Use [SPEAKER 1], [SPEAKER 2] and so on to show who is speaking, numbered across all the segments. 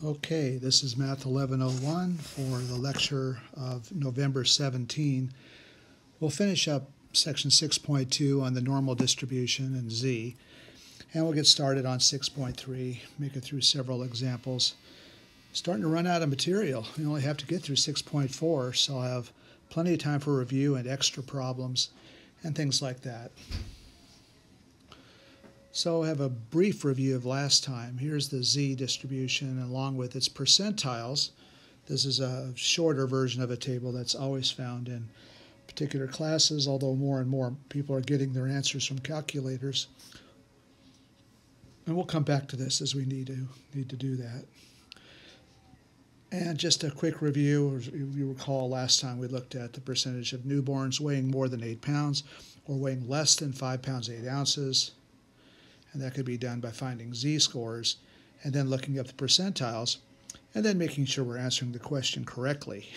[SPEAKER 1] Okay, this is Math 1101 for the lecture of November 17. We'll finish up section 6.2 on the normal distribution and z, and we'll get started on 6.3, make it through several examples. Starting to run out of material. We only have to get through 6.4, so I'll have plenty of time for review and extra problems and things like that. So I have a brief review of last time. Here's the z distribution along with its percentiles. This is a shorter version of a table that's always found in particular classes, although more and more people are getting their answers from calculators. And we'll come back to this as we need to do that. And just a quick review, as you recall last time we looked at the percentage of newborns weighing more than 8 pounds or weighing less than 5 pounds 8 ounces. And that could be done by finding z-scores and then looking up the percentiles and then making sure we're answering the question correctly.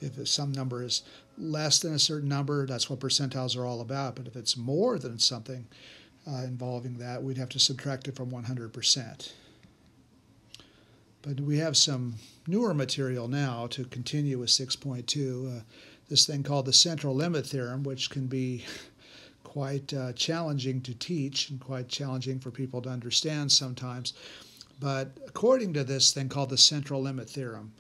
[SPEAKER 1] If some number is less than a certain number, that's what percentiles are all about. But if it's more than something involving that, we'd have to subtract it from 100%. But we have some newer material now to continue with 6.2, this thing called the central limit theorem, which can be quite challenging to teach and quite challenging for people to understand sometimes. But according to this thing called the central limit theorem,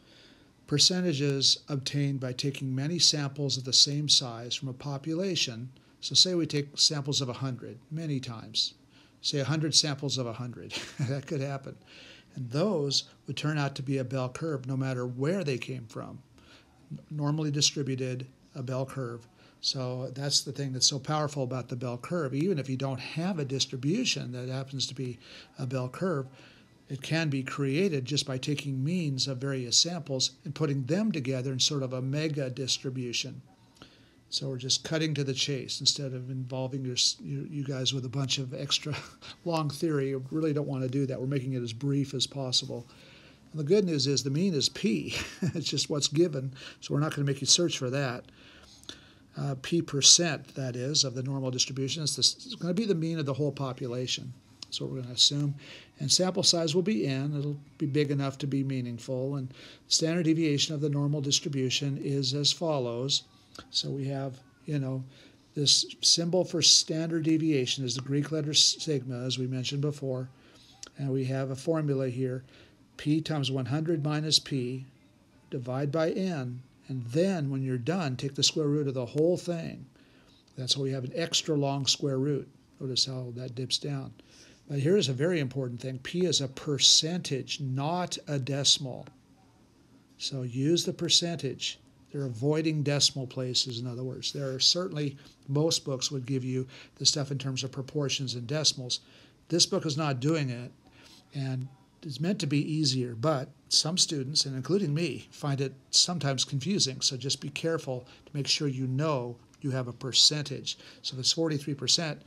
[SPEAKER 1] percentages obtained by taking many samples of the same size from a population, so say we take samples of 100 many times, say 100 samples of 100, that could happen. And those would turn out to be a bell curve no matter where they came from. Normally distributed, a bell curve. So that's the thing that's so powerful about the bell curve. Even if you don't have a distribution that happens to be a bell curve, it can be created just by taking means of various samples and putting them together in sort of a mega distribution. So we're just cutting to the chase instead of involving you guys with a bunch of extra long theory. We really don't want to do that. We're making it as brief as possible. And the good news is the mean is p. It's just what's given, so we're not going to make you search for that. P%, that is, of the normal distribution. It's going to be the mean of the whole population. That's what we're going to assume. And sample size will be n. It'll be big enough to be meaningful. And standard deviation of the normal distribution is as follows. So we have, this symbol for standard deviation is the Greek letter sigma, as we mentioned before. And we have a formula here. P times 100 minus p, divide by n. And then, when you're done, take the square root of the whole thing. That's why we have an extra long square root. Notice how that dips down. But here's a very important thing. P is a percentage, not a decimal. So use the percentage. They're avoiding decimal places, in other words. There are certainly, most books would give you the stuff in terms of proportions and decimals. This book is not doing it. And it's meant to be easier, but some students, and including me, find it sometimes confusing. So just be careful to make sure you know you have a percentage. So if it's 43%,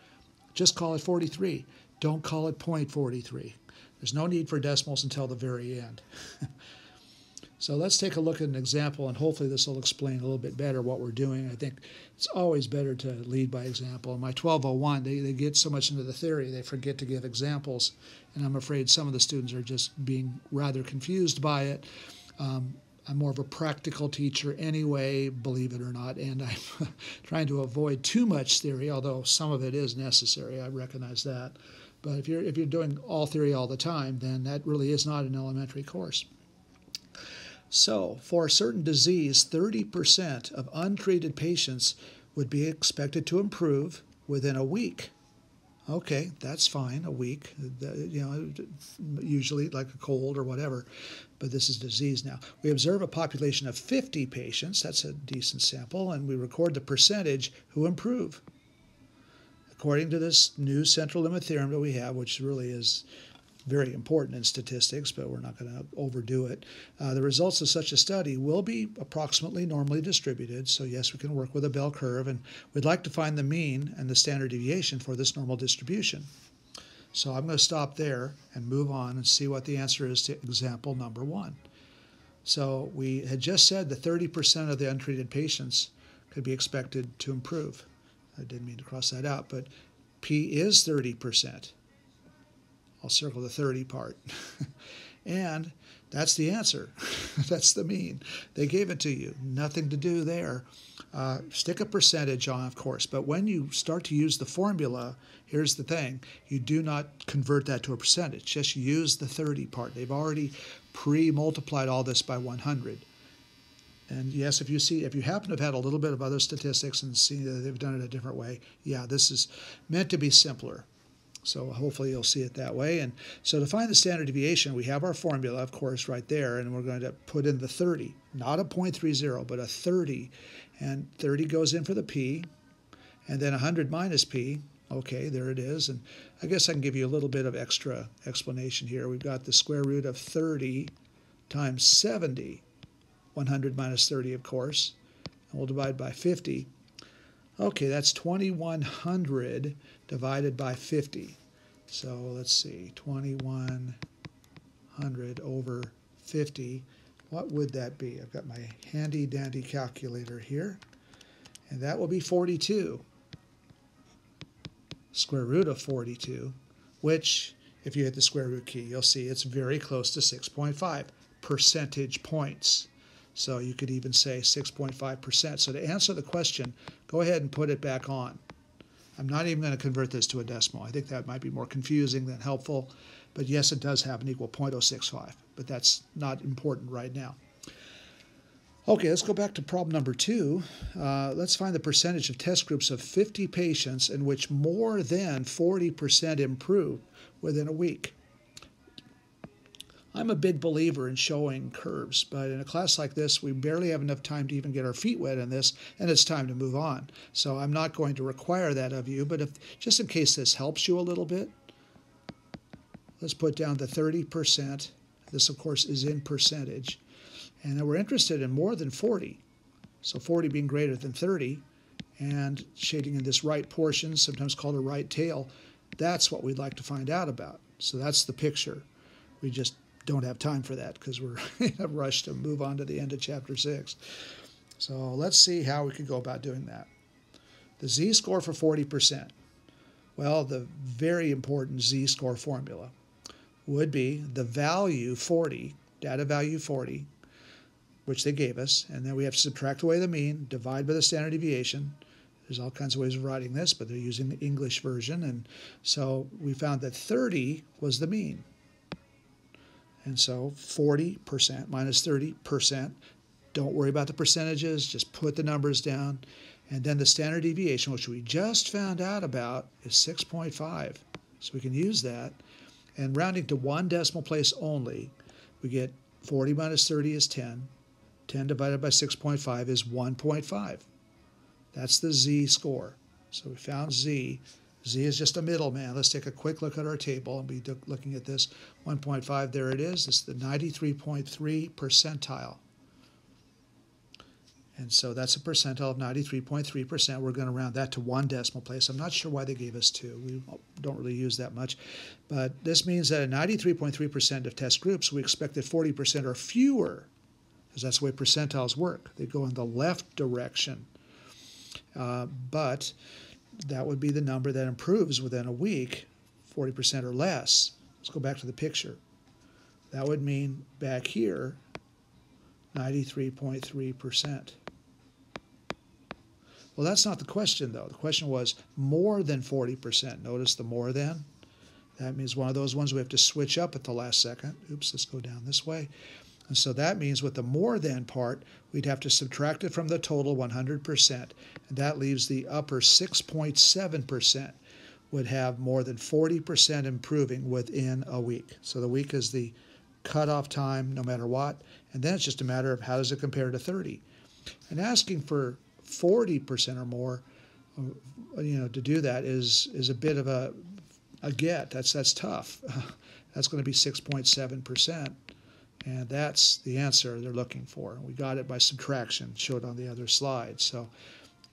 [SPEAKER 1] just call it 43. Don't call it 0.43. There's no need for decimals until the very end. So let's take a look at an example, and hopefully this will explain a little bit better what we're doing. I think it's always better to lead by example. In my 1201, they get so much into the theory, they forget to give examples, and I'm afraid some of the students are just being rather confused by it. I'm more of a practical teacher anyway, believe it or not, and I'm trying to avoid too much theory, although some of it is necessary. I recognize that. But if you're doing all theory all the time, then that really is not an elementary course. So, for a certain disease, 30% of untreated patients would be expected to improve within a week. Okay, that's fine, a week, usually like a cold or whatever, but this is disease now. We observe a population of 50 patients, that's a decent sample, and we record the percentage who improve. According to this new central limit theorem that we have, which really is very important in statistics, but we're not going to overdo it. The results of such a study will be approximately normally distributed. So yes, we can work with a bell curve, and we'd like to find the mean and the standard deviation for this normal distribution. So I'm going to stop there and move on and see what the answer is to example number 1. So we had just said that 30% of the untreated patients could be expected to improve. I didn't mean to cross that out, but P is 30%. I'll circle the 30 part. And that's the answer. That's the mean. They gave it to you. Nothing to do there. Stick a percentage on, of course, but when you start to use the formula, here's the thing. You do not convert that to a percentage. Just use the 30 part. They've already pre-multiplied all this by 100. And yes, if you happen to have had a little bit of other statistics and see that they've done it a different way, yeah, this is meant to be simpler. So hopefully you'll see it that way. And so to find the standard deviation, we have our formula, of course, right there, and we're going to put in the 30, not a 0.30, but a 30. And 30 goes in for the p, and then 100 minus p. Okay, there it is. And I guess I can give you a little bit of extra explanation here. We've got the square root of 30 times 70, 100 minus 30, of course, and we'll divide by 50. Okay, that's 2100 divided by 50. So let's see, 2100 over 50. What would that be? I've got my handy dandy calculator here, and that will be 42. Square root of 42, which, if you hit the square root key, you'll see it's very close to 6.5 percentage points. So you could even say 6.5%. So to answer the question, go ahead and put it back on. I'm not even going to convert this to a decimal. I think that might be more confusing than helpful. But yes, it does have an equal 0.065. But that's not important right now. Okay, let's go back to problem number 2. Let's find the percentage of test groups of 50 patients in which more than 40% improve within a week. I'm a big believer in showing curves, but in a class like this, we barely have enough time to even get our feet wet in this, and it's time to move on. So I'm not going to require that of you, but just in case this helps you a little bit, let's put down the 30%. This, of course, is in percentage. And we're interested in more than 40, so 40 being greater than 30, and shading in this right portion, sometimes called a right tail, that's what we'd like to find out about. So that's the picture. We just don't have time for that because we're in a rush to move on to the end of chapter 6. So let's see how we could go about doing that. The z-score for 40%. Well, the very important z-score formula would be the value 40, data value 40, which they gave us, and then we have to subtract away the mean, divide by the standard deviation. There's all kinds of ways of writing this, but they're using the English version, and so we found that 30 was the mean. And so 40% minus 30%, don't worry about the percentages, just put the numbers down. And then the standard deviation, which we just found out about, is 6.5. So we can use that. And rounding to one decimal place only, we get 40 minus 30 is 10. 10 divided by 6.5 is 1.5. That's the z-score. So we found z. Z is just a middleman. Let's take a quick look at our table and be looking at this. 1.5, there it is. It's the 93.3 percentile. And so that's a percentile of 93.3%. We're going to round that to one decimal place. I'm not sure why they gave us 2. We don't really use that much. But this means that in 93.3% of test groups, we expect that 40% or fewer, because that's the way percentiles work. They go in the left direction. But that would be the number that improves within a week, 40% or less. Let's go back to the picture. That would mean back here, 93.3%. Well, that's not the question, though. The question was more than 40%. Notice the more than. That means one of those ones we have to switch up at the last second. Oops, let's go down this way. And so that means with the more than part, we'd have to subtract it from the total 100%. And that leaves the upper 6.7% would have more than 40% improving within a week. So the week is the cutoff time no matter what. And then it's just a matter of how does it compare to 30. And asking for 40% or more, to do that is a bit of a get. That's tough. That's going to be 6.7%. And that's the answer they're looking for. We got it by subtraction, showed on the other slide. So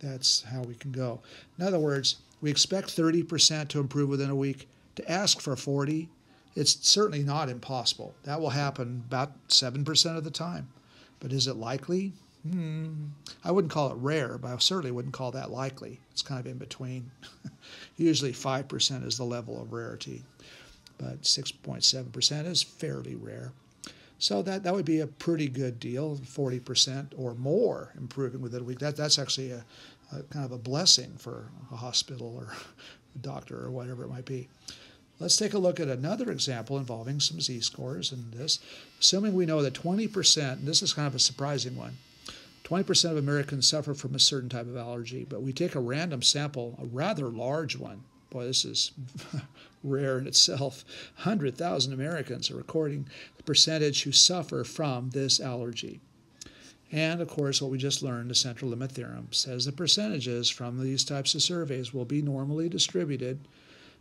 [SPEAKER 1] that's how we can go. In other words, we expect 30% to improve within a week. To ask for 40, it's certainly not impossible. That will happen about 7% of the time. But is it likely? I wouldn't call it rare, but I certainly wouldn't call that likely. It's kind of in between. Usually 5% is the level of rarity, but 6.7% is fairly rare. So that would be a pretty good deal, 40% or more improvement within a week. That's actually a kind of a blessing for a hospital or a doctor or whatever it might be. Let's take a look at another example involving some z-scores in this. Assuming we know that 20%, and this is kind of a surprising one, 20% of Americans suffer from a certain type of allergy, but we take a random sample, a rather large one. Boy, this is rare in itself. 100,000 Americans are recording the percentage who suffer from this allergy. And, of course, what we just learned, the central limit theorem, says the percentages from these types of surveys will be normally distributed.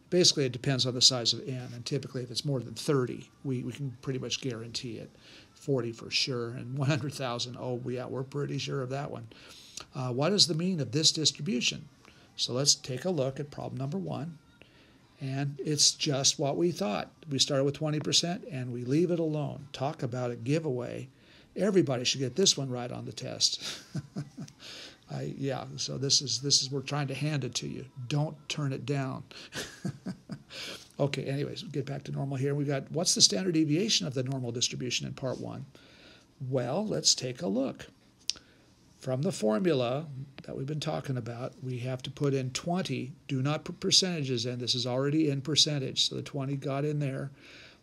[SPEAKER 1] Basically, it depends on the size of n, and typically if it's more than 30, we can pretty much guarantee it. 40 for sure, and 100,000, oh, yeah, we're pretty sure of that one. What is the mean of this distribution? So let's take a look at problem number 1, and it's just what we thought. We started with 20%, and we leave it alone. Talk about a giveaway. Everybody should get this one right on the test. Yeah, so this is we're trying to hand it to you. Don't turn it down. Okay, anyways, get back to normal here. We got, what's the standard deviation of the normal distribution in part 1? Well, let's take a look. From the formula that we've been talking about, we have to put in 20. Do not put percentages in. This is already in percentage, so the 20 got in there.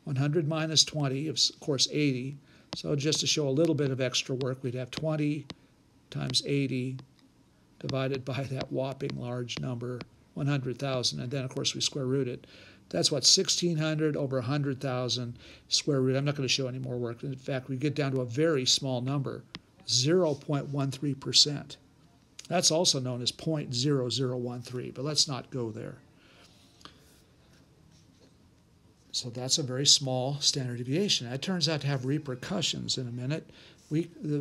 [SPEAKER 1] 100 minus 20 is, of course, 80. So just to show a little bit of extra work, we'd have 20 times 80 divided by that whopping large number, 100,000. And then, of course, we square root it. That's what, 1,600 over 100,000 square root. I'm not going to show any more work. In fact, we get down to a very small number, 0.13%. That's also known as 0.0013, but let's not go there. So that's a very small standard deviation. That turns out to have repercussions in a minute.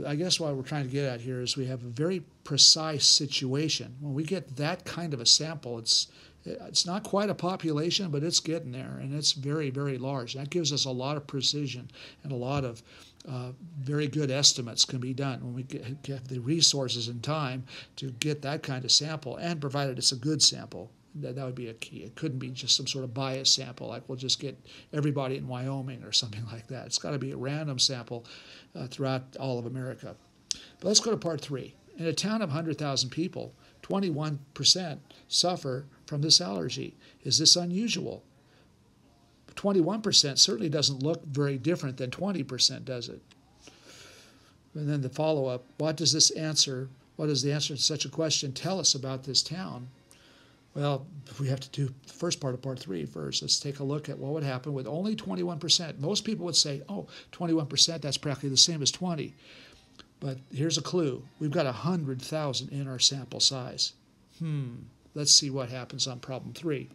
[SPEAKER 1] I guess what we're trying to get at here is we have a very precise situation. When we get that kind of a sample, it's not quite a population, but it's getting there, and it's very, very large. That gives us a lot of precision, and a lot of very good estimates can be done when we get the resources and time to get that kind of sample, and provided it's a good sample. That would be a key. It couldn't be just some sort of bias sample, like we'll just get everybody in Wyoming or something like that. It's got to be a random sample throughout all of America. But let's go to part 3. In a town of 100,000 people, 21% suffer from this allergy. Is this unusual? 21% certainly doesn't look very different than 20%, does it? And then the follow-up, what does the answer to such a question tell us about this town? Well, we have to do the first part of part 3 first. Let's take a look at what would happen with only 21%. Most people would say, oh, 21%, that's practically the same as 20. But here's a clue. We've got 100,000 in our sample size. Let's see what happens on problem 3.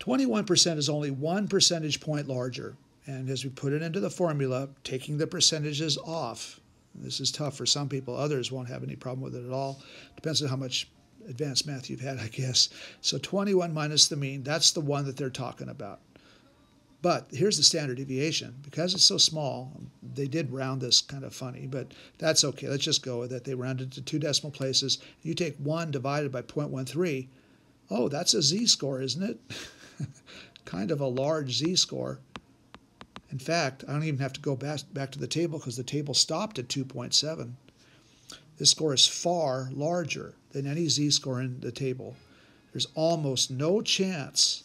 [SPEAKER 1] 21% is only 1 percentage point larger. And as we put it into the formula, taking the percentages off, this is tough for some people. Others won't have any problem with it at all. Depends on how much advanced math you've had, I guess. So 21 minus the mean, that's the one that they're talking about. But here's the standard deviation. Because it's so small, they did round this kind of funny, but that's okay. Let's just go with it. They rounded to 2 decimal places. You take 1 divided by 0.13. Oh, that's a z-score, isn't it? Kind of a large z-score. In fact, I don't even have to go back to the table because the table stopped at 2.7. This score is far larger than any z-score in the table. There's almost no chance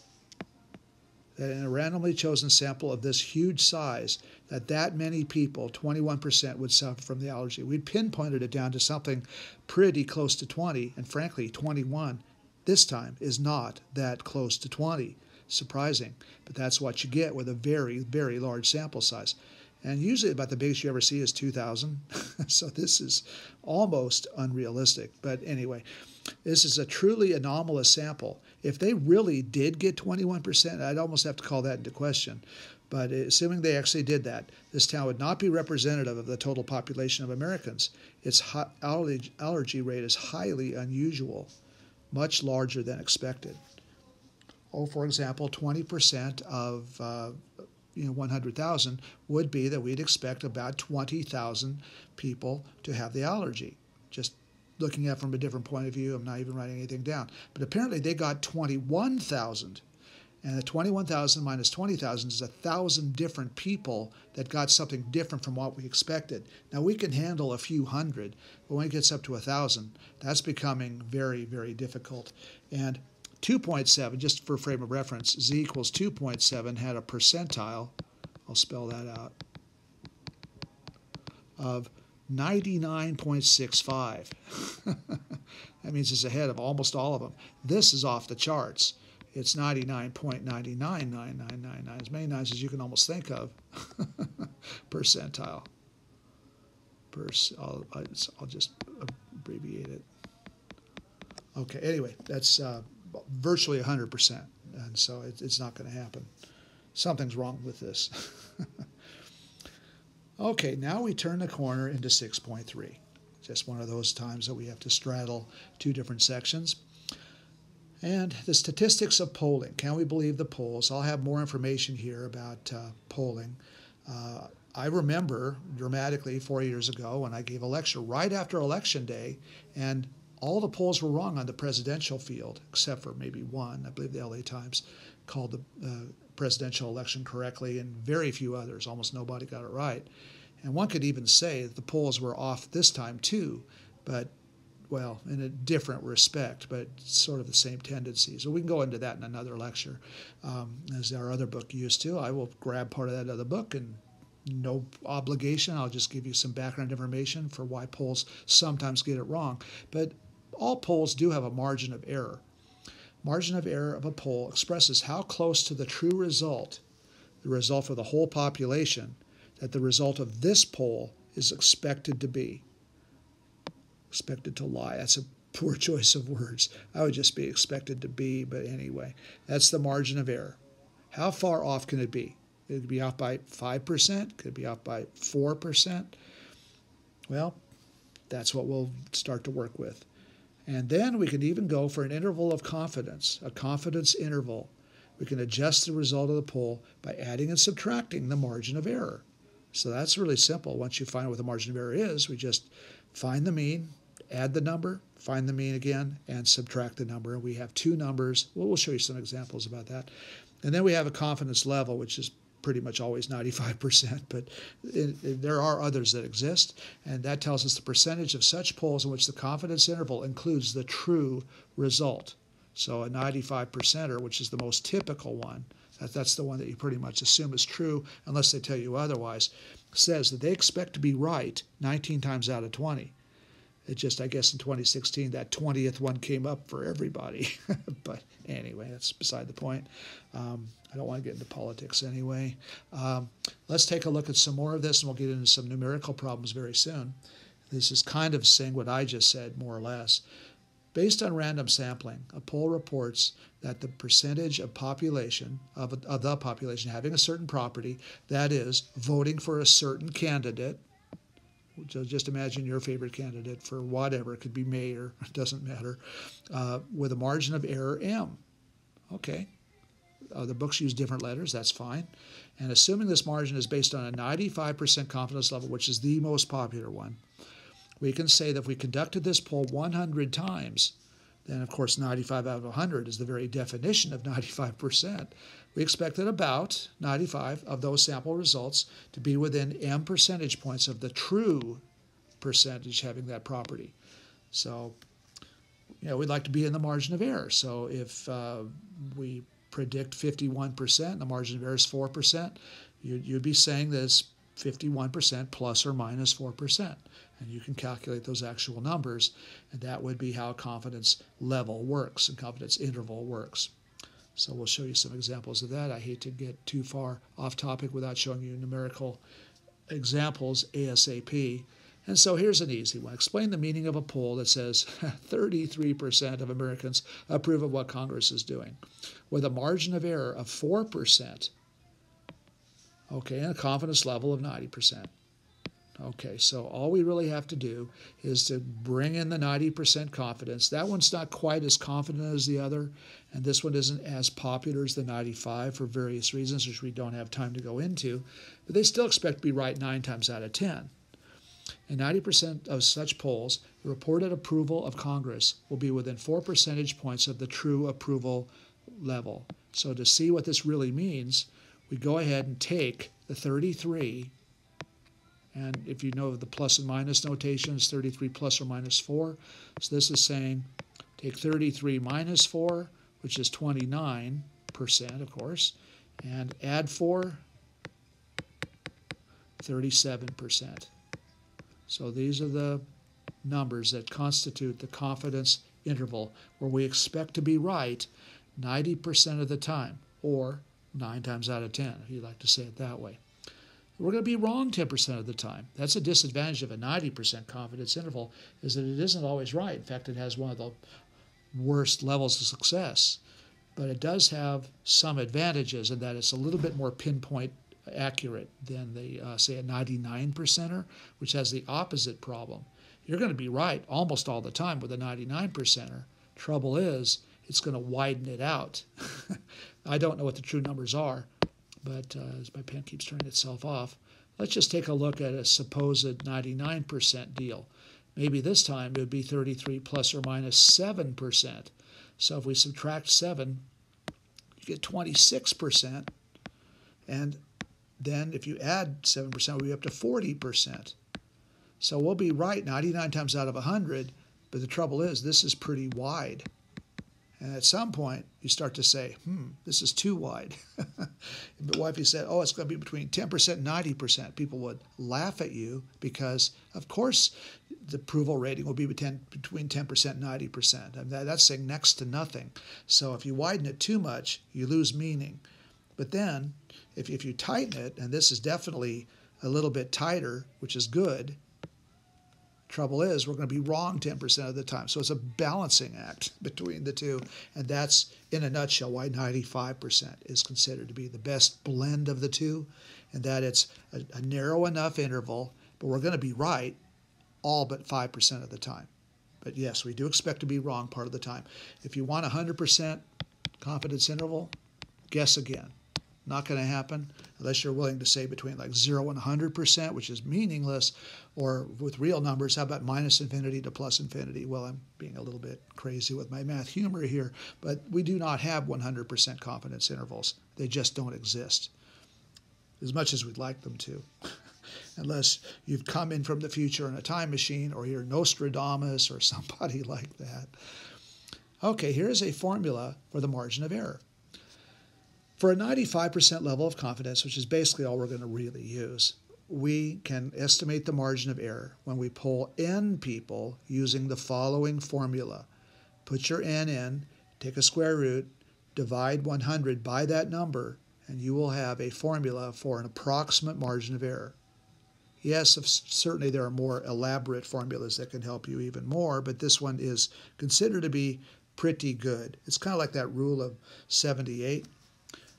[SPEAKER 1] that in a randomly chosen sample of this huge size, that many people, 21%, would suffer from the allergy. We'd pinpointed it down to something pretty close to 20, and frankly, 21 this time is not that close to 20. Surprising, but that's what you get with a very, very large sample size. And usually about the biggest you ever see is 2,000. So this is almost unrealistic. But anyway, this is a truly anomalous sample. If they really did get 21%, I'd almost have to call that into question. But assuming they actually did that, this town would not be representative of the total population of Americans. Its allergy rate is highly unusual, much larger than expected. Oh, for example, 20% of 100,000 would be that we'd expect about 20,000 people to have the allergy. Just looking at it from a different point of view, I'm not even writing anything down. But apparently they got 21,000. And the 21,000 minus 20,000 is 1,000 different people that got something different from what we expected. Now, we can handle a few hundred, but when it gets up to 1,000, that's becoming very, very difficult. And 2.7, just for frame of reference, z equals 2.7 had a percentile, I'll spell that out, of 99.65. That means it's ahead of almost all of them. This is off the charts. It's 99.99999, as many nines as you can almost think of. Percentile. I'll just abbreviate it. Okay, anyway, that's virtually 100%, and so it's not going to happen. Something's wrong with this. Okay, now we turn the corner into 6.3. Just one of those times that we have to straddle two different sections. And the statistics of polling. Can we believe the polls? I'll have more information here about polling. I remember dramatically 4 years ago when I gave a lecture right after Election Day, and all the polls were wrong on the presidential field, except for maybe one. I believe the LA Times called the presidential election correctly, and very few others. Almost nobody got it right. And one could even say that the polls were off this time too, but, well, in a different respect, but sort of the same tendencies. So we can go into that in another lecture, as our other book used to. I will grab part of that other book, and no obligation. I'll just give you some background information for why polls sometimes get it wrong. But all polls do have a margin of error. Margin of error of a poll expresses how close to the true result, the result for the whole population, that the result of this poll is expected to be. Expected to lie. That's a poor choice of words. I would just be expected to be, but anyway, that's the margin of error. How far off can it be? It could be off by 5%, could be off by 4%. Well, that's what we'll start to work with. And then we can even go for an interval of confidence, a confidence interval. We can adjust the result of the poll by adding and subtracting the margin of error. So that's really simple. Once you find out what the margin of error is, we just find the mean, add the number, find the mean again, and subtract the number. And we have two numbers. Well, we'll show you some examples about that. And then we have a confidence level, which is pretty much always 95%, but there are others that exist, and that tells us the percentage of such polls in which the confidence interval includes the true result. So a 95%er, which is the most typical one, that's the one that you pretty much assume is true unless they tell you otherwise, says that they expect to be right 19 times out of 20. It just, I guess in 2016, that 20th one came up for everybody. But anyway, that's beside the point. I don't want to get into politics anyway. Let's take a look at some more of this, and we'll get into some numerical problems very soon. This is kind of saying what I just said, more or less. Based on random sampling, a poll reports that the percentage of population, of the population having a certain property, that is, voting for a certain candidate. So just imagine your favorite candidate for whatever. It could be mayor, it doesn't matter, with a margin of error M. Okay. The books use different letters, that's fine. And assuming this margin is based on a 95% confidence level, which is the most popular one, we can say that if we conducted this poll 100 times, then of course 95 out of 100 is the very definition of 95%. We expected about 95 of those sample results to be within M percentage points of the true percentage having that property. So, we'd like to be in the margin of error. So if we predict 51%, and the margin of error is 4%, you'd be saying that it's 51% plus or minus 4%. And you can calculate those actual numbers, and that would be how a confidence level works and confidence interval works. So we'll show you some examples of that. I hate to get too far off topic without showing you numerical examples ASAP. And so here's an easy one. Explain the meaning of a poll that says 33% of Americans approve of what Congress is doing, with a margin of error of 4%, okay, and a confidence level of 90%. Okay, so all we really have to do is to bring in the 90% confidence. That one's not quite as confident as the other, and this one isn't as popular as the 95 for various reasons, which we don't have time to go into, but they still expect to be right 9 times out of 10. In 90% of such polls, the reported approval of Congress will be within 4 percentage points of the true approval level. So to see what this really means, we go ahead and take the 33, and if you know the plus and minus notation, it's 33 plus or minus 4. So this is saying take 33 minus 4, which is 29%, of course, and add 4, 37%. So these are the numbers that constitute the confidence interval where we expect to be right 90% of the time, or 9 times out of 10, if you'd like to say it that way. We're going to be wrong 10% of the time. That's a disadvantage of a 90% confidence interval, is that it isn't always right. In fact, it has one of the worst levels of success. But it does have some advantages in that it's a little bit more pinpoint accurate than the, say, a 99%er, which has the opposite problem. You're going to be right almost all the time with a 99%er. Trouble is, it's going to widen it out. I don't know what the true numbers are, but as my pen keeps turning itself off, let's just take a look at a supposed 99% deal. Maybe this time it would be 33 plus or minus 7%. So if we subtract 7, you get 26%. And then if you add 7%, we'll be up to 40%. So we'll be right 99 times out of 100, but the trouble is this is pretty wide. And at some point, you start to say, this is too wide. But what if you said, it's going to be between 10% and 90%? People would laugh at you because, of course, the approval rating will be between 10% and 90%. And that's saying next to nothing. So if you widen it too much, you lose meaning. But then, if you tighten it, and this is definitely a little bit tighter, which is good, trouble is we're going to be wrong 10% of the time. So it's a balancing act between the two. And that's, in a nutshell, why 95% is considered to be the best blend of the two, and that it's a narrow enough interval, but we're going to be right all but 5% of the time. But yes, we do expect to be wrong part of the time. If you want 100% confidence interval, guess again. Not going to happen unless you're willing to say between like 0 and 100%, which is meaningless, or with real numbers, how about minus infinity to plus infinity? Well, I'm being a little bit crazy with my math humor here, but we do not have 100% confidence intervals. They just don't exist, as much as we'd like them to. Unless you've come in from the future in a time machine, or you're Nostradamus or somebody like that. Okay, here's a formula for the margin of error. For a 95% level of confidence, which is basically all we're going to really use, we can estimate the margin of error when we poll n people using the following formula. Put your n in, take a square root, divide 100 by that number, and you will have a formula for an approximate margin of error. Yes, certainly there are more elaborate formulas that can help you even more, but this one is considered to be pretty good. It's kind of like that rule of 78,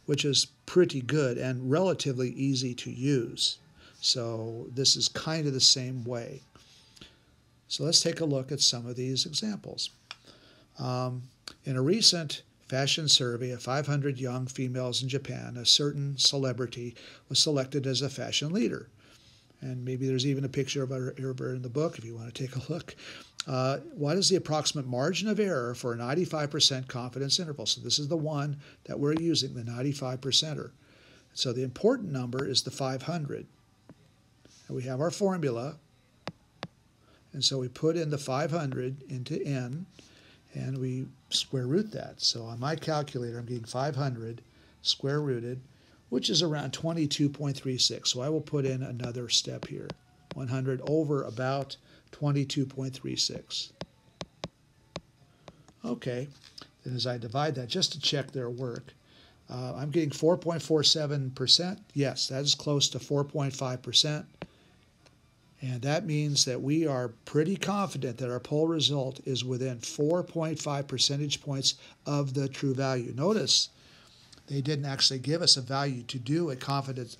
[SPEAKER 1] which is pretty good and relatively easy to use. So this is kind of the same way. So let's take a look at some of these examples. In a recent fashion survey of 500 young females in Japan, a certain celebrity was selected as a fashion leader. And maybe there's even a picture of her in the book if you want to take a look. What is the approximate margin of error for a 95% confidence interval? So this is the one that we're using, the 95%er. So the important number is the 500. And we have our formula. And so we put in the 500 into n, and we square root that. So on my calculator, I'm getting 500 square rooted, which is around 22.36. So I will put in another step here. 100 over about 22.36. Okay, then as I divide that, just to check their work, I'm getting 4.47%. Yes, that is close to 4.5%. And that means that we are pretty confident that our poll result is within 4.5 percentage points of the true value. Notice they didn't actually give us a value to do a confidence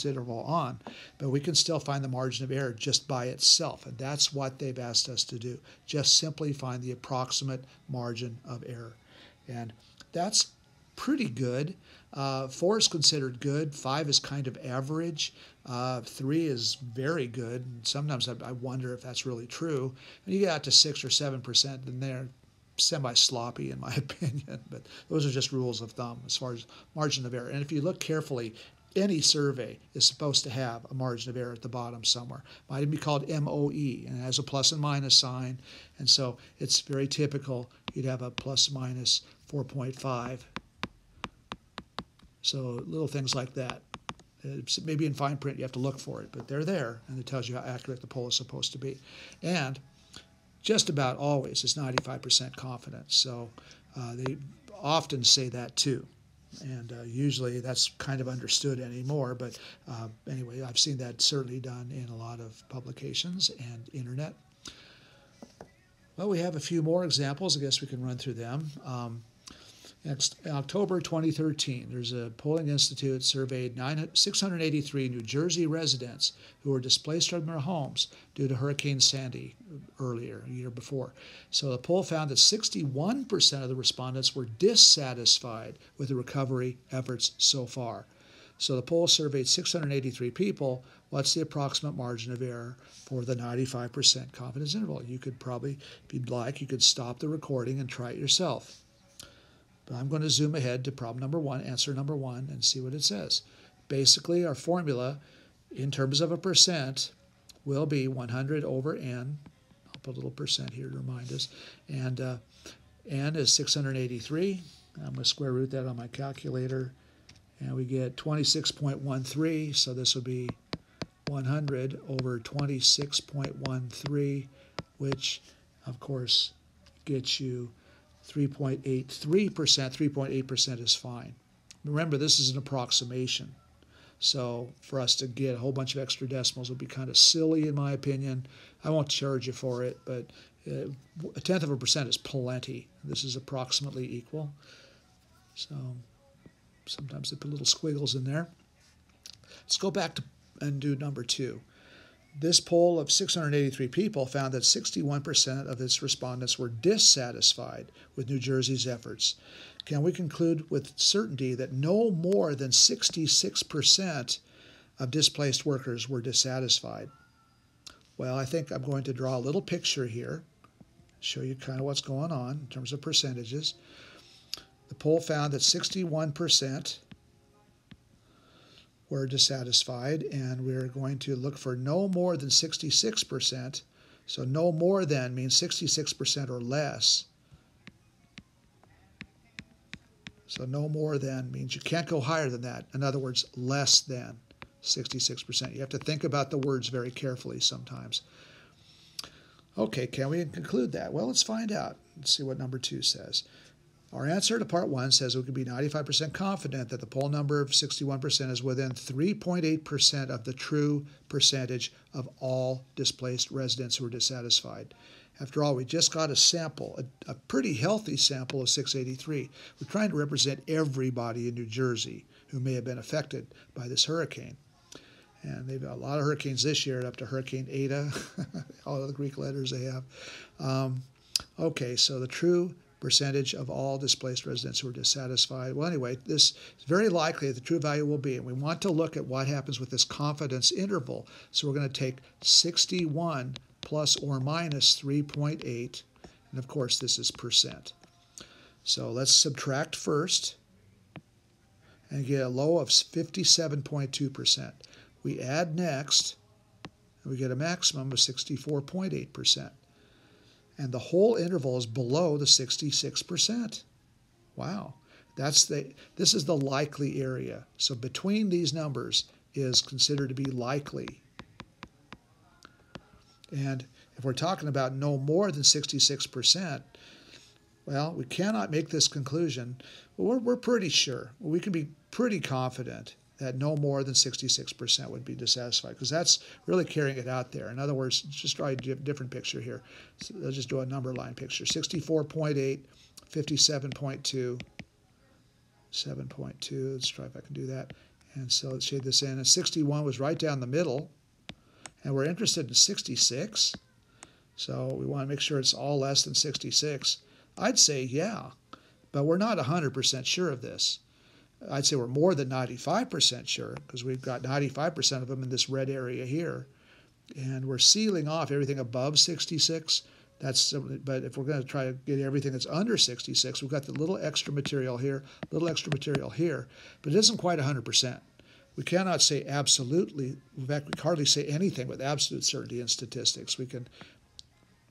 [SPEAKER 1] interval on, but we can still find the margin of error just by itself, and that's what they've asked us to do. Just simply find the approximate margin of error, and that's pretty good. 4 is considered good. 5 is kind of average. 3 is very good. And sometimes I wonder if that's really true. And you get out to 6 or 7%, and they're semi-sloppy in my opinion, but those are just rules of thumb as far as margin of error. And if you look carefully, any survey is supposed to have a margin of error at the bottom somewhere. Might even be called MOE, and it has a plus and minus sign, and so it's very typical you'd have a plus minus 4.5. So little things like that. Maybe in fine print you have to look for it, but they're there, and it tells you how accurate the poll is supposed to be. And just about always is 95% confidence. So they often say that too. And usually that's kind of understood anymore. But anyway, I've seen that certainly done in a lot of publications and internet. Well, we have a few more examples. I guess we can run through them. Next, in October 2013, there's a polling institute surveyed 683 New Jersey residents who were displaced from their homes due to Hurricane Sandy earlier, a year before. So the poll found that 61% of the respondents were dissatisfied with the recovery efforts so far. So the poll surveyed 683 people. What's the approximate margin of error for the 95% confidence interval? You could probably, if you'd like, you could stop the recording and try it yourself. But I'm going to zoom ahead to problem number one, answer number one, and see what it says. Basically, our formula in terms of a percent will be 100 over n. I'll put a little percent here to remind us. And n is 683. I'm going to square root that on my calculator. And we get 26.13. So this would be 100 over 26.13, which, of course, gets you 3.83%. 3.8% is fine. Remember, this is an approximation. So for us to get a whole bunch of extra decimals would be kind of silly in my opinion. I won't charge you for it, but a tenth of a percent is plenty. This is approximately equal. So sometimes they put little squiggles in there. Let's go back to and do number two. This poll of 683 people found that 61% of its respondents were dissatisfied with New Jersey's efforts. Can we conclude with certainty that no more than 66% of displaced workers were dissatisfied? Well, I think I'm going to draw a little picture here, show you kind of what's going on in terms of percentages. The poll found that 61% were dissatisfied, and we're going to look for no more than 66%. So no more than means 66% or less. So no more than means you can't go higher than that. In other words, less than 66%. You have to think about the words very carefully sometimes. Okay, can we conclude that? Well, let's find out. Let's see what number two says. Our answer to part one says we can be 95% confident that the poll number of 61% is within 3.8% of the true percentage of all displaced residents who are dissatisfied. After all, we just got a sample, a pretty healthy sample of 683. We're trying to represent everybody in New Jersey who may have been affected by this hurricane. And they've got a lot of hurricanes this year, up to Hurricane Eta, all of the Greek letters they have. Okay, so the true percentage of all displaced residents who are dissatisfied. Well, anyway, this is very likely that the true value will be, and we want to look at what happens with this confidence interval. So we're going to take 61 plus or minus 3.8, and of course this is percent. So let's subtract first and get a low of 57.2%. We add next, and we get a maximum of 64.8%. And the whole interval is below the 66%. Wow. This is the likely area. So between these numbers is considered to be likely. And if we're talking about no more than 66%, well, we cannot make this conclusion. We're pretty sure. We can be pretty confident that no more than 66% would be dissatisfied, because that's really carrying it out there. In other words, just draw a different picture here. So let's just do a number line picture. 64.8, 57.2, 7.2. Let's try if I can do that. And so let's shade this in. And 61 was right down the middle. And we're interested in 66. So we want to make sure it's all less than 66. I'd say yeah, but we're not 100% sure of this. I'd say we're more than 95% sure, because we've got 95% of them in this red area here. And we're sealing off everything above 66 But if we're going to try to get everything that's under 66, we've got the little extra material here, little extra material here, but it isn't quite 100%. We cannot say absolutely. In fact, we can hardly say anything with absolute certainty in statistics. We can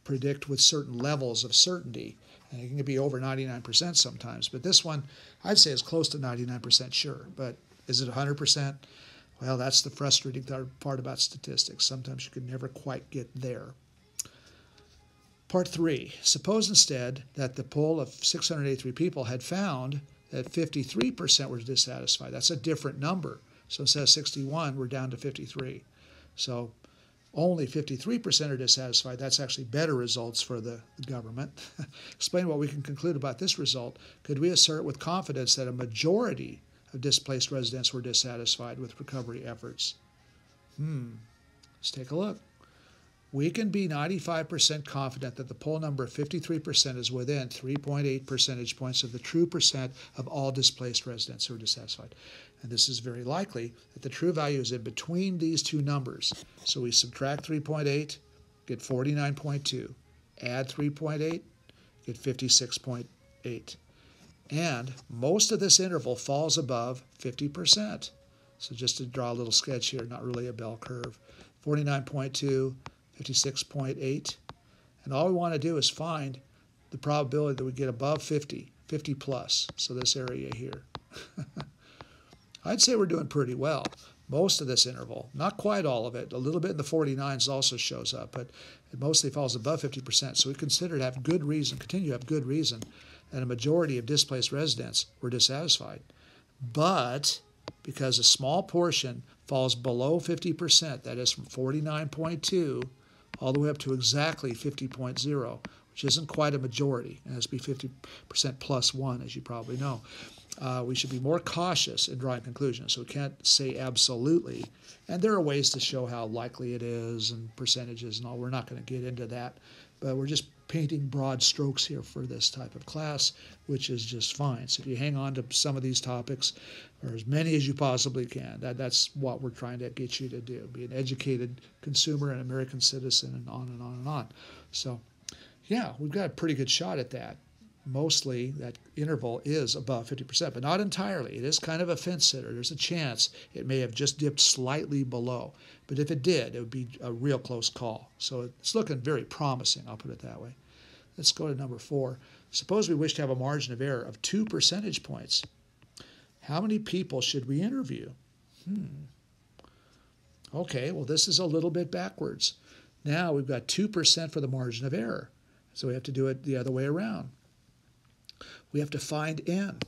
[SPEAKER 1] predict with certain levels of certainty, and it can be over 99% sometimes. But this one, I'd say, is close to 99% sure. But is it 100%? Well, that's the frustrating part about statistics. Sometimes you can never quite get there. Part 3. Suppose instead that the poll of 683 people had found that 53% were dissatisfied. That's a different number. So instead of 61, we're down to 53. So only 53% are dissatisfied. That's actually better results for the government. Explain what we can conclude about this result. Could we assert with confidence that a majority of displaced residents were dissatisfied with recovery efforts? Let's take a look. We can be 95% confident that the poll number of 53% is within 3.8 percentage points of the true percent of all displaced residents who are dissatisfied. And this is very likely that the true value is in between these two numbers. So we subtract 3.8, get 49.2. Add 3.8, get 56.8. And most of this interval falls above 50%. So just to draw a little sketch here, not really a bell curve. 49.2, 56.8. And all we want to do is find the probability that we get above 50, 50 plus. So this area here. I'd say we're doing pretty well. Most of this interval, not quite all of it, a little bit in the 49s also shows up, but it mostly falls above 50%. So we consider to have good reason, continue to have good reason, that a majority of displaced residents were dissatisfied. But because a small portion falls below 50%, that is from 49.2 all the way up to exactly 50.0, which isn't quite a majority. It has to be 50% plus 1, as you probably know. We should be more cautious in drawing conclusions. So we can't say absolutely. And there are ways to show how likely it is and percentages and all. We're not going to get into that. But we're just painting broad strokes here for this type of class, which is just fine. So if you hang on to some of these topics, or as many as you possibly can, that's what we're trying to get you to do. Be an educated consumer and American citizen, and on and on and on. So, yeah, we've got a pretty good shot at that. Mostly that interval is above 50%, but not entirely. It is kind of a fence sitter. There's a chance it may have just dipped slightly below. But if it did, it would be a real close call. So it's looking very promising, I'll put it that way. Let's go to number 4. Suppose we wish to have a margin of error of 2 percentage points. How many people should we interview? Okay, well, this is a little bit backwards. Now we've got 2% for the margin of error. So we have to do it the other way around. We have to find n.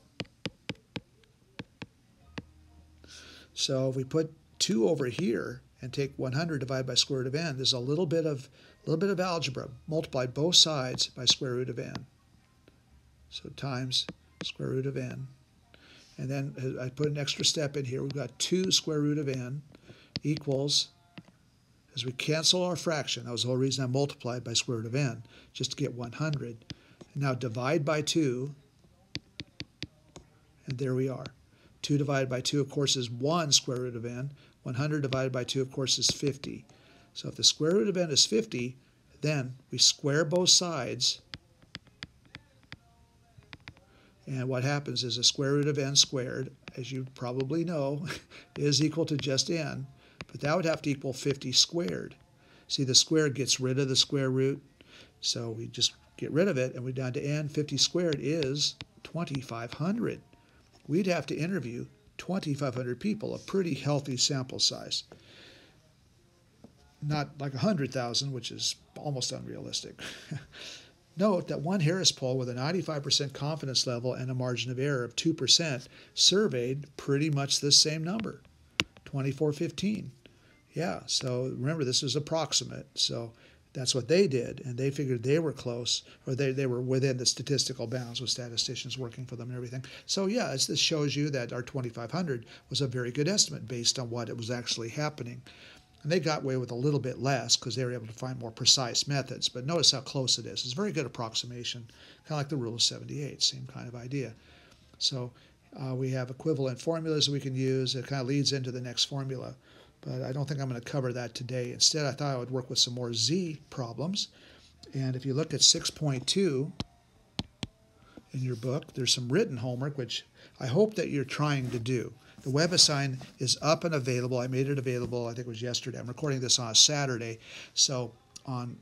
[SPEAKER 1] So if we put 2 over here and take 100 divided by square root of n, there's a little bit of algebra. Multiply both sides by square root of n. So times square root of n. And then I put an extra step in here. We've got 2 square root of n equals, as we cancel our fraction, that was the whole reason I multiplied by square root of n, just to get 100. And now divide by 2, and there we are. 2 divided by 2, of course, is 1 square root of n. 100 divided by 2, of course, is 50. So if the square root of n is 50, then we square both sides. And what happens is the square root of n squared, as you probably know, is equal to just n. But that would have to equal 50 squared. See, the square gets rid of the square root. So we just get rid of it, and we're down to n. 50 squared is 2,500. We'd have to interview 2,500 people, a pretty healthy sample size. Not like 100,000, which is almost unrealistic. Note that one Harris poll with a 95% confidence level and a margin of error of 2% surveyed pretty much this same number, 2,415. Yeah, so remember, this is approximate. So that's what they did, and they figured they were close, or they were within the statistical bounds with statisticians working for them and everything. So yeah, this shows you that our 2,500 was a very good estimate based on what it was actually happening. And they got away with a little bit less because they were able to find more precise methods. But notice how close it is. It's a very good approximation, kind of like the rule of 78, same kind of idea. So we have equivalent formulas we can use. It kind of leads into the next formula. But I don't think I'm going to cover that today. Instead, I thought I would work with some more Z problems. And if you look at 6.2 in your book, there's some written homework, which I hope that you're trying to do. The WebAssign is up and available. I made it available, I think it was yesterday. I'm recording this on a Saturday. So on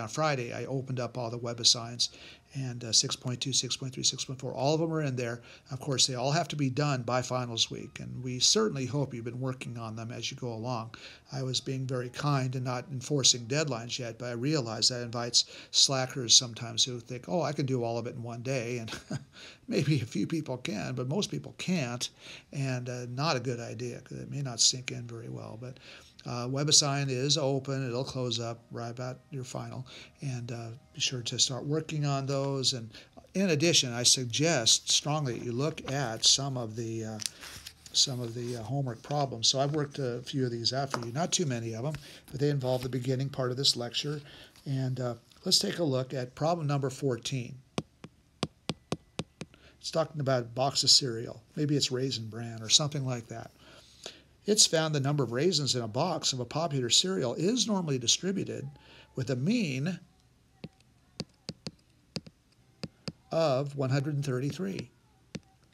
[SPEAKER 1] Friday, I opened up all the WebAssigns, and 6.2, 6.3, 6.4, all of them are in there. Of course, they all have to be done by finals week, and we certainly hope you've been working on them as you go along. I was being very kind and not enforcing deadlines yet, but I realize that invites slackers sometimes who think, oh, I can do all of it in one day, and maybe a few people can, but most people can't, and not a good idea because it may not sink in very well. But WebAssign is open. It'll close up right about your final, and be sure to start working on those. And in addition, I suggest strongly that you look at some of the homework problems. So I've worked a few of these out for you, not too many of them, but they involve the beginning part of this lecture. And let's take a look at problem number 14. It's talking about a box of cereal. Maybe it's Raisin Bran or something like that. It's found the number of raisins in a box of a popular cereal is normally distributed with a mean of 133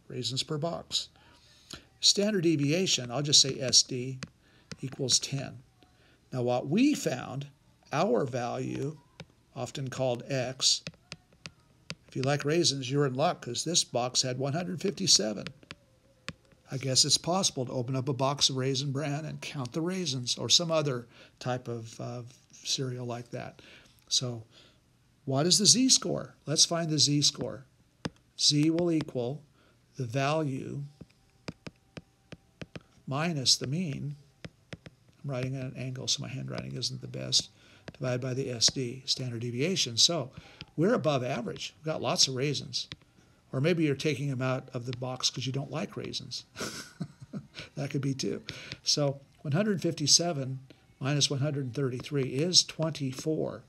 [SPEAKER 1] raisins per box. Standard deviation, I'll just say SD, equals 10. Now what we found, our value, often called X, if you like raisins, you're in luck because this box had 157. I guess it's possible to open up a box of Raisin Bran and count the raisins or some other type of cereal like that. So what is the z-score? Let's find the z-score. Z will equal the value minus the mean. I'm writing at an angle, so my handwriting isn't the best, divided by the SD, standard deviation. So we're above average. We've got lots of raisins. Or maybe you're taking them out of the box because you don't like raisins. That could be too. So 157 minus 133 is 24.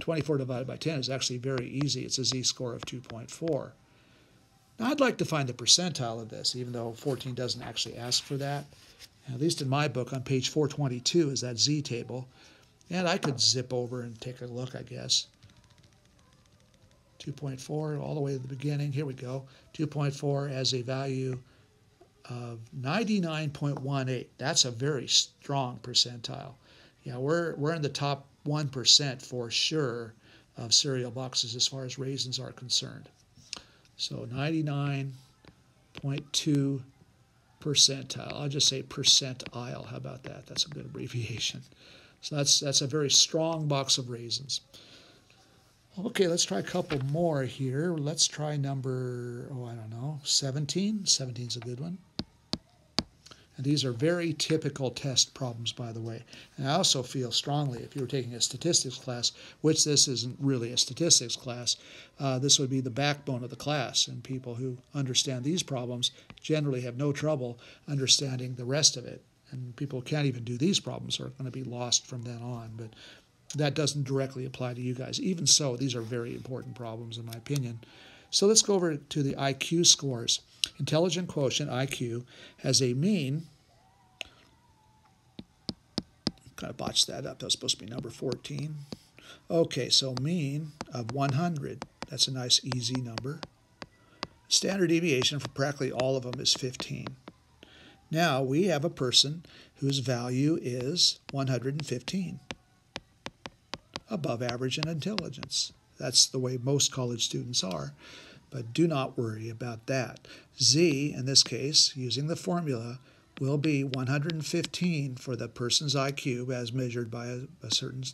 [SPEAKER 1] 24 divided by 10 is actually very easy. It's a z-score of 2.4. Now I'd like to find the percentile of this, even though 14 doesn't actually ask for that. At least in my book, on page 422 is that z-table. And I could zip over and take a look, I guess. 2.4 all the way to the beginning. Here we go. 2.4 as a value of 99.18. That's a very strong percentile. Yeah, we're in the top 1% for sure of cereal boxes as far as raisins are concerned. So 99.2 percentile. I'll just say percentile. How about that? That's a good abbreviation. So that's a very strong box of raisins. Okay, let's try a couple more here. Let's try number, 17. 17's a good one. And these are very typical test problems, by the way. And I also feel strongly, if you were taking a statistics class, which this isn't really a statistics class, this would be the backbone of the class. And people who understand these problems generally have no trouble understanding the rest of it. And people who can't even do these problems are going to be lost from then on. But that doesn't directly apply to you guys. Even so, these are very important problems in my opinion. So let's go over to the IQ scores. Intelligent quotient, IQ, has a mean, kind of botched that up, that was supposed to be number 14. Okay, so mean of 100, that's a nice easy number. Standard deviation for practically all of them is 15. Now we have a person whose value is 115. Above average in intelligence. That's the way most college students are, but do not worry about that. Z, in this case, using the formula, will be 115 for the person's IQ as measured by a certain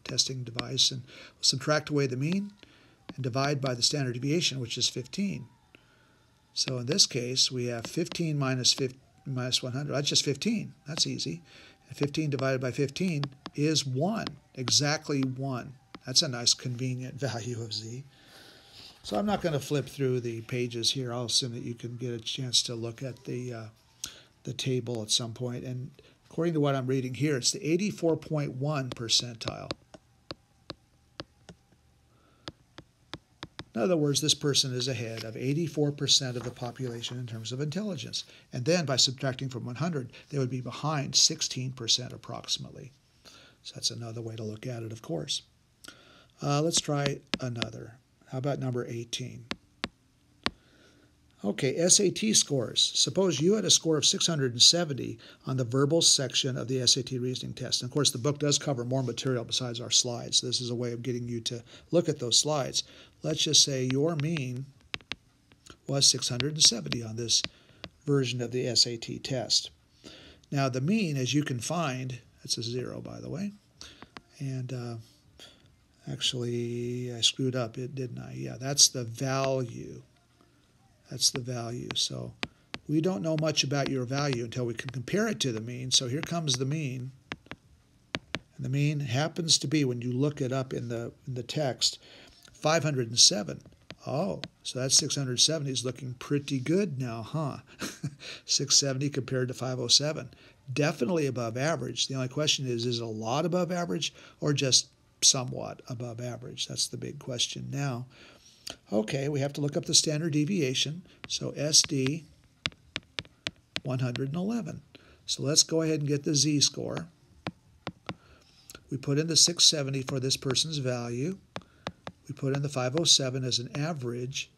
[SPEAKER 1] testing device, and we'll subtract away the mean and divide by the standard deviation, which is 15. So in this case, we have 15 minus 100. That's just 15. That's easy. And 15 divided by 15 is 1, exactly 1. That's a nice convenient value of Z. So I'm not going to flip through the pages here. I'll assume that you can get a chance to look at the table at some point. And according to what I'm reading here, it's the 84.1 percentile. In other words, this person is ahead of 84% of the population in terms of intelligence. And then by subtracting from 100, they would be behind 16% approximately. So that's another way to look at it, of course. Let's try another. How about number 18? Okay, SAT scores. Suppose you had a score of 670 on the verbal section of the SAT reasoning test. And of course, the book does cover more material besides our slides. This is a way of getting you to look at those slides. Let's just say your mean was 670 on this version of the SAT test. Now, the mean, as you can find, it's a 0, by the way. And actually, I screwed up, didn't I? Yeah, that's the value. That's the value. So we don't know much about your value until we can compare it to the mean. So here comes the mean. And the mean happens to be, when you look it up in the text, 507. Oh, so that 670 is looking pretty good now, huh? 670 compared to 507. Definitely above average. The only question is it a lot above average or just somewhat above average? That's the big question now. Okay, we have to look up the standard deviation. So SD 111. So let's go ahead and get the z-score. We put in the 670 for this person's value. We put in the 507 as an average.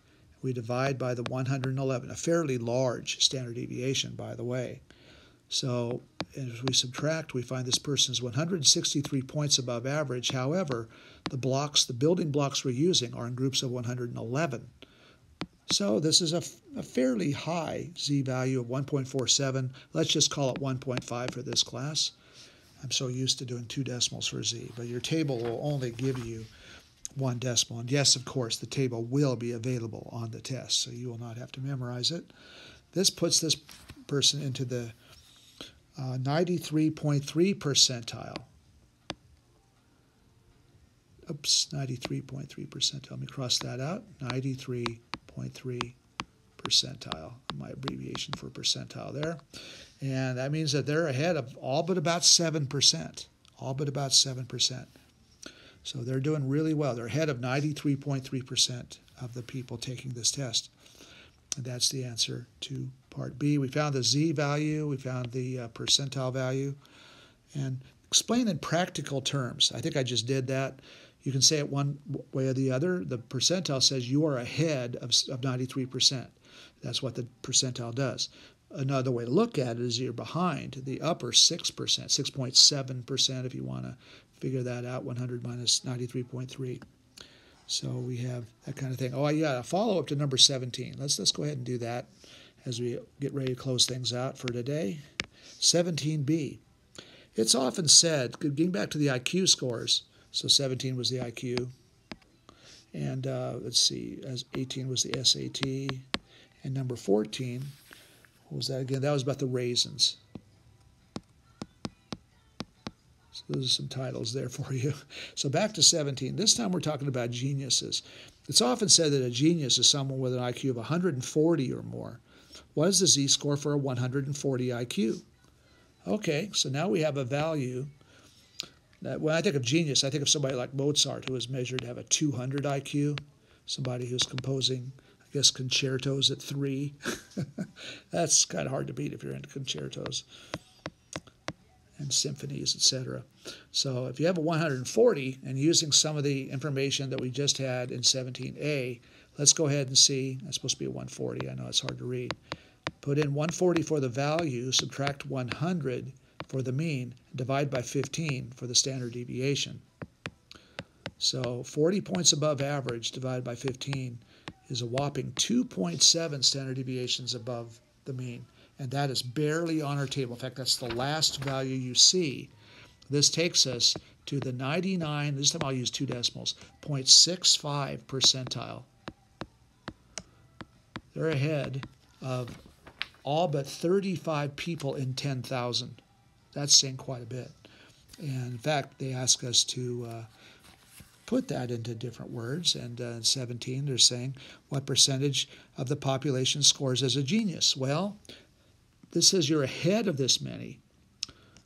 [SPEAKER 1] We divide by the 111, a fairly large standard deviation, by the way. So as we subtract, we find this person is 163 points above average. However, the building blocks we're using are in groups of 111. So this is a fairly high z-value of 1.47. Let's just call it 1.5 for this class. I'm so used to doing 2 decimals for z, but your table will only give you 1 decimal. And yes, of course, the table will be available on the test, so you will not have to memorize it. This puts this person into the 93.3 percentile. Oops, 93.3 percentile. Let me cross that out. 93.3 percentile, my abbreviation for percentile there. And that means that they're ahead of all but about 7%. All but about 7%. So they're doing really well. They're ahead of 93.3% of the people taking this test. And that's the answer to part B. We found the z-value. We found the percentile value. And explain in practical terms. I think I just did that. You can say it one way or the other. The percentile says you are ahead of 93%. That's what the percentile does. Another way to look at it is you're behind the upper 6%, 6.7% if you want to figure that out, 100 minus 93.3. So we have that kind of thing. Oh, yeah, a follow-up to number 17. Let's go ahead and do that as we get ready to close things out for today. 17b. It's often said, getting back to the IQ scores, so 17 was the IQ, and let's see, as 18 was the SAT, and number 14, what was that again? That was about the raisins. So those are some titles there for you. So back to 17. This time we're talking about geniuses. It's often said that a genius is someone with an IQ of 140 or more. What is the z-score for a 140 IQ? Okay, so now we have a value. When I think of genius, I think of somebody like Mozart, who is measured to have a 200 IQ, somebody who's composing, I guess, concertos at 3. That's kind of hard to beat if you're into concertos and symphonies, etc. So if you have a 140, and using some of the information that we just had in 17a, let's go ahead and see. That's supposed to be a 140. I know it's hard to read. Put in 140 for the value, subtract 100 for the mean, divide by 15 for the standard deviation. So 40 points above average divided by 15 is a whopping 2.7 standard deviations above the mean. And that is barely on our table. In fact, that's the last value you see. This takes us to the 99, this time I'll use 2 decimals, 0.65 percentile. They're ahead of all but 35 people in 10,000. That's saying quite a bit. And in fact, they ask us to put that into different words. And in 17, they're saying, what percentage of the population scores as a genius? Well, this says you're ahead of this many.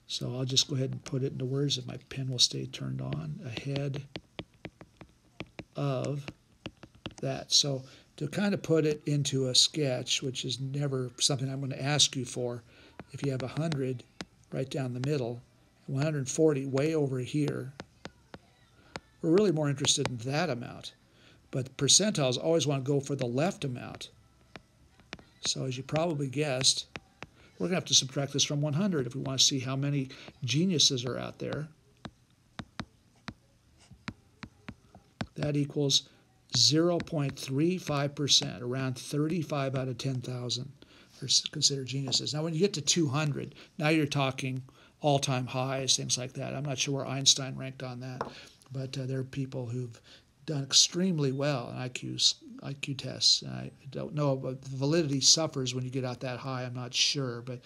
[SPEAKER 1] So I'll just go ahead and put it into words if my pen will stay turned on. Ahead of that. So to kind of put it into a sketch, which is never something I'm going to ask you for, if you have 100 right down the middle, 140 way over here, we're really more interested in that amount. But percentiles always want to go for the left amount. So as you probably guessed, we're going to have to subtract this from 100 if we want to see how many geniuses are out there. That equals 0.35%, around 35 out of 10,000 are considered geniuses. Now when you get to 200, now you're talking all-time highs, things like that. I'm not sure where Einstein ranked on that, but there are people who've done extremely well in IQ tests. I don't know, but validity suffers when you get out that high. I'm not sure, but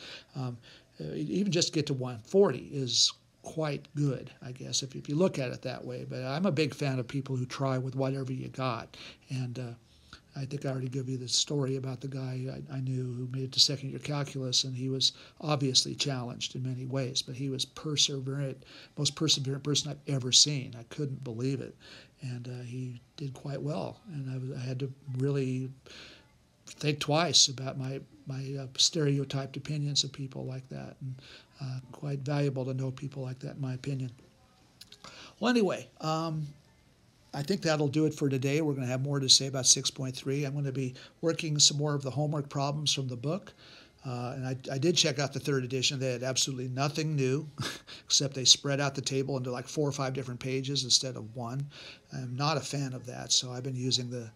[SPEAKER 1] even just to get to 140 is quite good, I guess, if you look at it that way. But I'm a big fan of people who try with whatever you got. And I think I already gave you the story about the guy I knew who made it to second year calculus, and he was obviously challenged in many ways, but he was perseverant, most perseverant person I've ever seen. I couldn't believe it. And he did quite well. And I had to really think twice about my stereotyped opinions of people like that. And quite valuable to know people like that, in my opinion. Well, anyway, I think that'll do it for today. We're going to have more to say about 6.3. I'm going to be working some more of the homework problems from the book. And I did check out the third edition. They had absolutely nothing new, except they spread out the table into like 4 or 5 different pages instead of one. I'm not a fan of that, so I've been using the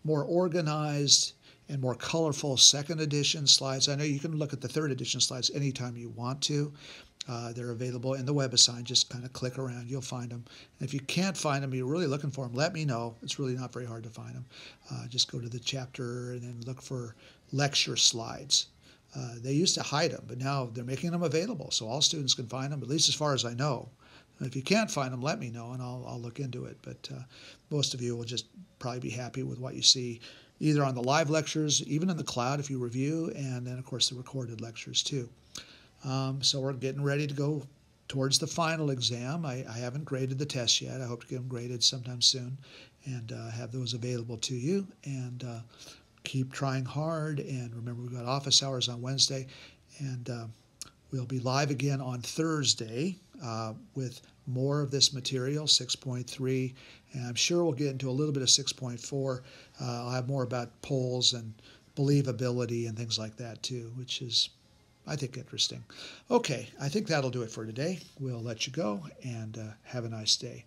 [SPEAKER 1] more organized and more colorful second edition slides. I know you can look at the third edition slides anytime you want to. They're available in the WebAssign. Just kind of click around, you'll find them. And if you can't find them, you're really looking for them, let me know. It's really not very hard to find them. Just go to the chapter and then look for lecture slides. They used to hide them, but now they're making them available, so all students can find them, at least as far as I know. If you can't find them, let me know, and I'll look into it. But most of you will just probably be happy with what you see, either on the live lectures, even in the cloud if you review, and then, of course, the recorded lectures too. So we're getting ready to go towards the final exam. I haven't graded the tests yet. I hope to get them graded sometime soon and have those available to you. And keep trying hard. And remember, we've got office hours on Wednesday. And we'll be live again on Thursday with more of this material, 6.3. And I'm sure we'll get into a little bit of 6.4. I'll have more about polls and believability and things like that too, which is, I think, interesting. Okay, I think that'll do it for today. We'll let you go and have a nice day.